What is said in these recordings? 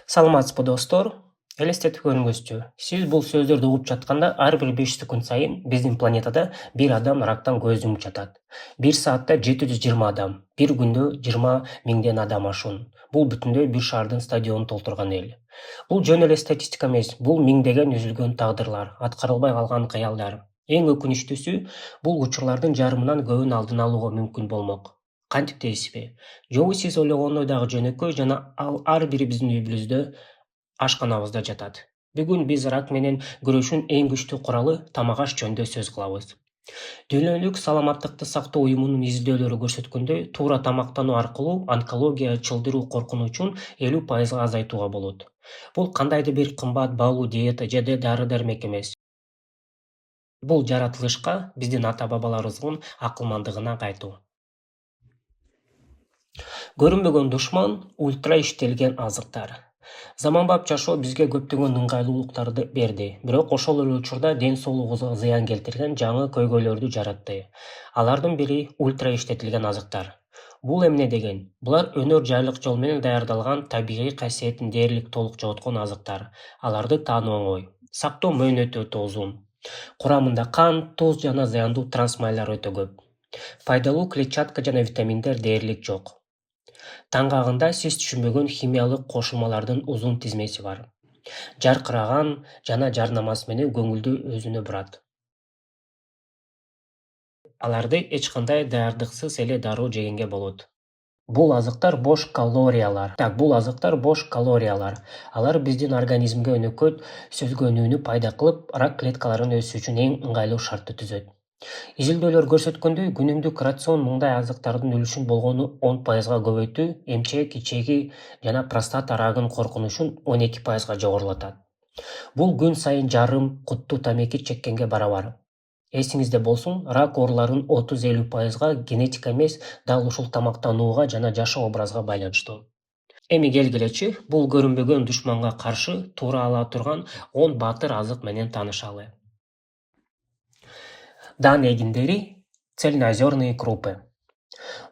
Саламатсызбы достор. Элестетип көрүңүзчү. Сиз бул сөздөрдү угуп жатканда ар бир 5 секунд сайын биздин планетада бир адам рактан көз жумуп жатат. Бир саатта 720 адам, бир күндө 20 000 адам ашуун. Бул бүтүндөй бир шаардын стадионун толтурган эл. Бул жөн эле статистика эмес, бул миңдеген үзүлгөн тагдырлар, аткарылбай калган кыялдар. Эң өкүнүчтүүсү, бул учурлардын жарымынан көбүн алдын алууга мүмкүн болмок. Кантип дейсизби? Жобу сиз ойлогондой дагы жөнөкөй жана ал ар бирибиздин үйүбүздө ашканабызда жатат. Бүгүн биз рак менен күрөшүүнүн эң күчтүү куралы тамак аш жөнүндө сөз кылабыз. Дүйнөлүк саламаттыкты сактоо уюмунун изилдөөлөрү көрсөткөндөй, туура тамактануу аркылуу онкология чылдыруу коркунучун 50% азайтууга болот. Бул кандайдыр бир кымбат баалуу диета же дары-дармек эмес. Бул жаратылышка, биздин ата-бабаларыбыздын акылмандыгына кайтуу. Көрүнбөгөн душман — ультра иштелген азыктар. Заманбап жашоо бизге көптөгөн ыңгайлуулуктарды берди, бирок ошол эле учурда ден соолугубузга зыян келтирген жаңы көйгөйлөрдү жаратты. Алардын бири ультра иштетилген азыктар. Бул эмне деген? Булар өнөр жайлык жол менен даярдалган табигый касиетин дээрлик толук жоготкон азыктар. Аларды таануу оңой. Сактоо мөөнөтү өтө узун. Курамында кант, туз жана зыяндуу трансмайлар өтө көп. Пайдалуу клетчатка жана витаминдер дээрлик жок. Таңгагында сиз түшүнбөгөн химиялык кошулмалардын узун тизмеси бар. Жаркыраган жана жарнамасы менен көңүлдү өзүнө бурат. Аларды эч кандай даярдыксыз эле дароо жегенге болот. Бул азыктар бош калориялар. Бул азыктар бош калориялар. Алар биздин организмге өнөкөт сөзгөнүүнү пайда кылып, рак клеткаларынын өсүшү үчүн эң ыңгайлуу шартты түзөт. Изилдөөлөр көрсөткөндөй, күнүмдүк рацион мындай азыктардын үлүшүн болгону 10%га көбөйтүү, эмчек, ичеги жана простата рагынын коркунучун 12%га жогорулатат. Бул күн сайын жарым кутту тамеки чеккенге барабар. Эсиңизде болсун, рак ооруларынын 30-50%га генетика эмес, дал ушул тамактанууга жана жашоо образга байланыштуу. Эми келгилечи, бул көрүнбөгөн душманга каршы туура ала турган 10 баатыр азык менен таанышалы. Дан эгиндери, цельнозерные крупы.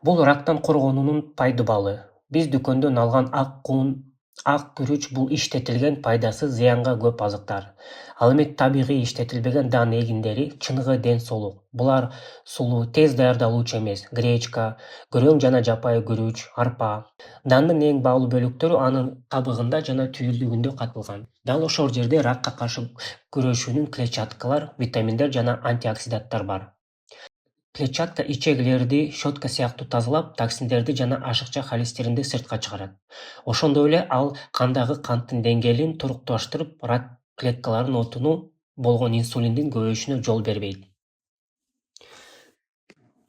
Бул рактан коргонуунун пайдубалы. Биз дүкөндөн алган ак кун, ак күрүч бул иштетилген пайдасыз зыянга көп азыктар. Ал эми табигый иштетилбеген дан эгиндери чыныгы ден соолук. Булар сулуу, тез даярдалуучу эмес: гречка, күрөң жана жапайы күрүч, арпа. Дандын эң баалуу бөлүктөрү анын кабыгында жана түйүлдүгүндө катылган. Дал ошол жерде ракка каршы күрөшүүнүн клетчаткалар, витаминдер жана антиоксиданттар бар. Клетчатка ичегилерди щетка сыяктуу тазалап, токсиндерди жана ашыкча холестеринди сыртка чыгарат. Ошондой эле ал кандагы канттын деңгээлин турукташтырып, рак клеткаларынын отуну болгон инсулиндин көбөйүшүнө жол бербейт.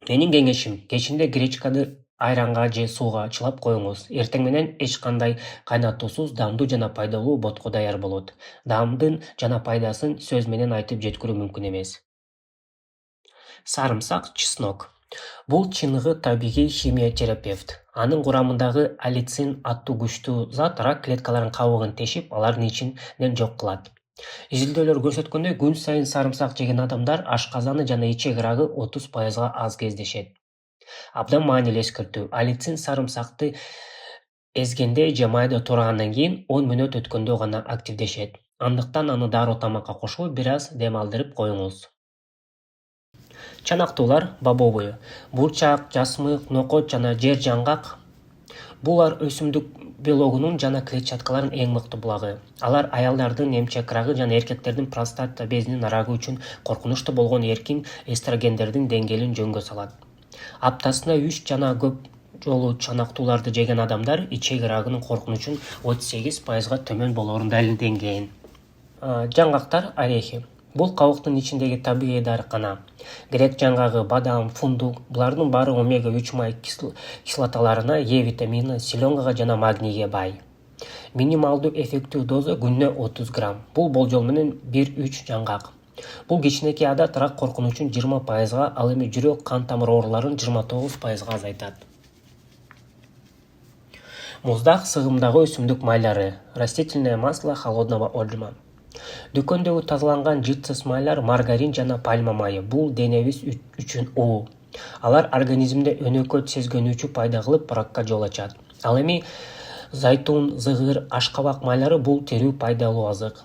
Менин кеңешим: кечинде гречканы айранга же сууга чылап коюңуз. Эртең менен эч кандай кайнатуусуз дамдуу жана пайдалуу ботко даяр болот. Даамдын жана пайдасын сөз менен айтып жеткирүү мүмкүн эмес. Сарымсак, чеснок. Бул чыныгы табигый химиотерапевт. Анын курамындагы аллицин аттуу күчтүү зат рак клеткаларынын кабыгын тешип, алардын ичинен жок кылат. Изилдөөлөр көрсөткөндөй, күн сайын сарымсак жеген адамдар ашказаны жана ичек рагы 30%га аз кездешет. Абдан маанилүү эскертүү: аллицин сарымсакты эзгенде же майда турагандан кийин 10 мүнөт өткөндө гана активдешет. Андыктан аны дароо тамакка кошуп, бир аз дем алдырып коюңуз. Чанактуулар бобовый, бурчак, жасмык, нокот жана жер жаңгак. Булар өсүмдүк белогунун жана клетчаткалардын эң мыкты булагы. Алар аялдардын эмчек рагы жана эркектердин простата безинин рагы үчүн коркунучтуу болгон эркин эстрогендердин деңгээлин жөнгө салат. Аптасына 3 жана көп жолу чанактууларды жеген адамдар ичек рагынын коркунучун 38%га төмөн болоорун далилденген. Жаңгактар, орехи. Бул кабыктын ичиндеги табигый дарыкана. Грек жаңгагы, бадам, фундук — булардын баары омега-3 май кислоталарына, Е витаминине, селенгага жана магнийге бай. Минималдуу эффектүү доза күнүнө 30 грамм. Бул болжол менен 1-3 жаңгак. Бул кичинекей адат рак коркунучун 20%га, ал эми жүрөк кан тамыр ооруларын 29%га азайтат. Муздак сыгымдагы өсүмдүк майлары. Растительное масло холодного отжима. Дүкөндөгү тазаланган жытсыз майлар, маргарин жана пальма майы. Бул денебиз үчүн уу. Алар организмде өнөкөт сезгөнүүчү пайда кылып, ракка жол ачат. Ал эми Зайтун, зыгыр, ашкабак майлары бул терүү пайдалуу азык.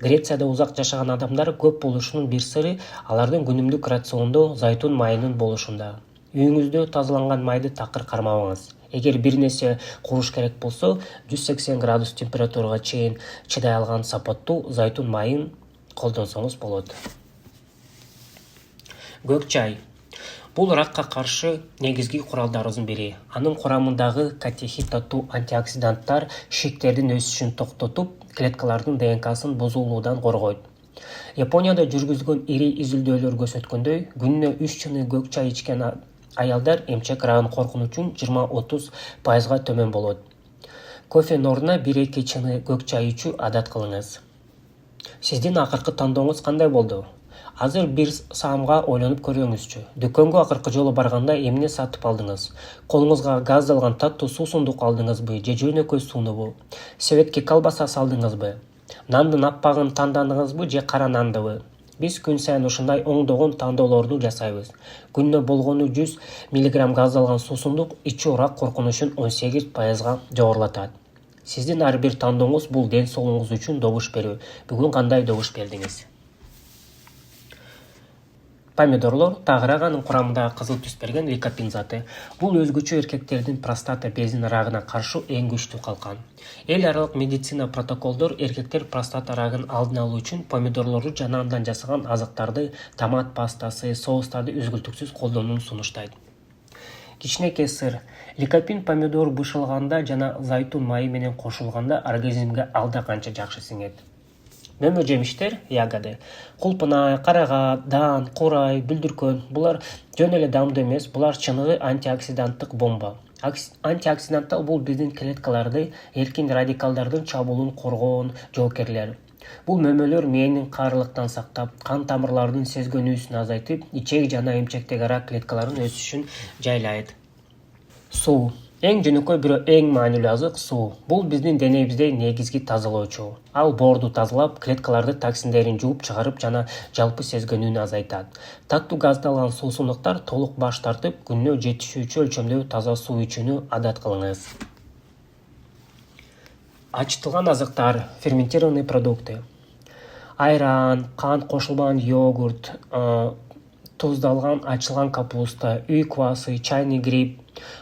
Грецияда узак жашаган адамдар көп болушунун бир сыры алардын күнүмдүк рациондо зайтун майынын болушунда. Үйүңүздө тазаланган майды такыр кармабаңыз. Эгер бир нерсе куруш керек болсо, 180 градус температурага чейин чыдай алган сапаттуу зайтун майын колдонсоңуз болот. Көк чай. Бул ракка каршы негизги куралдарыбыздын бири. Анын курамындагы катехин-таттуу антиоксиданттар шиктердин өсүшүн токтотуп, клеткалардын ДНКсын бузулуудан коргойт. Японияда жүргүзүлгөн ири изилдөөлөр көрсөткөндөй, күнүнө 3 чыны көк чай ичкен аялдар эмчек рагын коркунучун 20-30%га төмөн болот. Кофенин ордуна 1-2 чыны көк чай ичүү адат кылыңыз. Сиздин акыркы тандооңуз кандай болду? Азыр бир саамга ойлонуп көрүңүзчү. Дүкөнгө акыркы жолу барганда эмне сатып алдыңыз? Колуңузга газдалган таттуу суусундук алдыңызбы же жөнөкөй суунубу? Себетке колбаса салдыңызбы? Нандын аппагын тандадыңызбы же кара нандыбы? Биз күн сайын ушундай оңдогон тандоолорду жасайбыз. Күнүнө болгону 100 мг газдалган суусундук ичүү рак коркунучун 18%га жогорулатат. Сиздин ар бир тандооңуз бул ден соолугуңуз үчүн добуш берүү. Бүгүн кандай добуш бердиңиз? Помидорлор тагыраак анын курамындагы кызыл түс берген ликопин заты. Бул өзгөчө эркектердин простата безинин рагына каршы эң күчтүү калкан. Эл аралык медицина протоколдор эркектер простата рагын алдын алуу үчүн помидорлорду жана андан жасаган азыктарды, томат пастасы, соустарды үзгүлтүксүз колдонууну сунуштайт. Кичинекей сыр. Ликопин помидор бышылганда жана зайтун майы менен кошулганда организмге алда канча жакшы сиңет. Мөмө жемиштер, ягоды. Кулпунай, карага, даан, курай, бүлдүркөн. Булар жөн эле дамдуу эмес, булар чыныгы антиоксиданттык бомба. Антиоксиданттар бул биздин клеткаларды эркин радикалдардын чабуулун коргоон жоокерлер. Бул мөмөлөр мээнин каарылыктан сактап, кан тамырлардын сезгөнүүсүн азайтып, ичек жана эмчектеги рак клеткаларынын өсүшүн жайлайт. Суу. Эң жөнөкөй бирок эң маанилүү азык суу. Бул биздин денебизде негизги тазалоочу. Ал боорду тазалап, клеткаларды токсиндерин жууп чыгарып жана жалпы сезгөнүүнү азайтат. Таттуу газдалган суусундуктар толук баш тартып, күнүнө жетишүүчү өлчөмдө таза суу ичүүнү адат кылыңыз. Ачытылган азыктар, ферментированный продукты. Айран, кант кошулган йогурт, туздалган ачылган капуста, үй квасы, чайный гриб.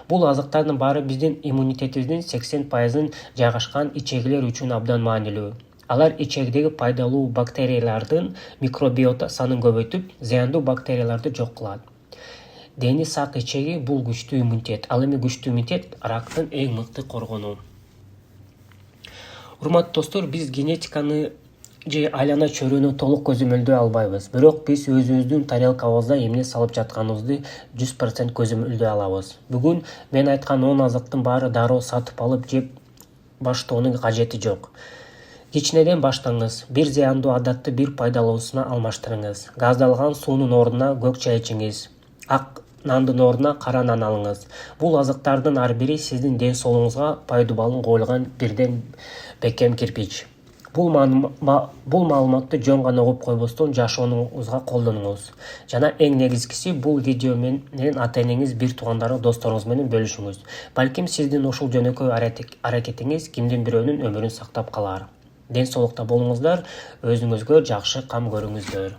Бул азыктардын баары биздин иммунитетибиздин 80%-ын жайгашкан ичегилер үчүн абдан маанилүү. Алар ичегидеги пайдалуу бактериялардын микробиота санын көбөйтүп, зыяндуу бактерияларды жок кылат. Дени сак ичеги бул күчтүү иммунитет. Ал эми күчтүү иммунитет рактын эң мыкты коргонуу. Урматтуу достор, биз генетиканы же айлана чөйрөнү толук көзөмөлдөй албайбыз. Бирок биз өзүбүздүн тарелкабызда эмне салып жатканыбызды 100% көзөмөлдөй алабыз. Бүгүн мен айткан 10 азыктын баары дароо сатып алып жеп баштоонун кажети жок. Кичинеден баштаңыз. Бир зыяндуу адатты бир пайдалуусуна алмаштырыңыз. Газдалган суунун ордуна көк чай ичиңиз. Ак нандын ордуна кара нан алыңыз. Бул азыктардын ар бири сиздин ден соолугуңузга пайдалуу коюлган бирден бекем кирпич. Бул маалыматты жөн гана угуп койбостон жашооңузга колдонуңуз. Жана эң негизгиси, бул видео менен ата-энеңиз, бир туугандарыңыз, досторуңуз менен бөлүшүңүз. Балким сиздин ушул жөнөкөй аракетиңиз кимдин бирөөнүн өмүрүн сактап калар. Ден соолукта болуңуздар, өзүңүзгө жакшы кам көрүңүздөр.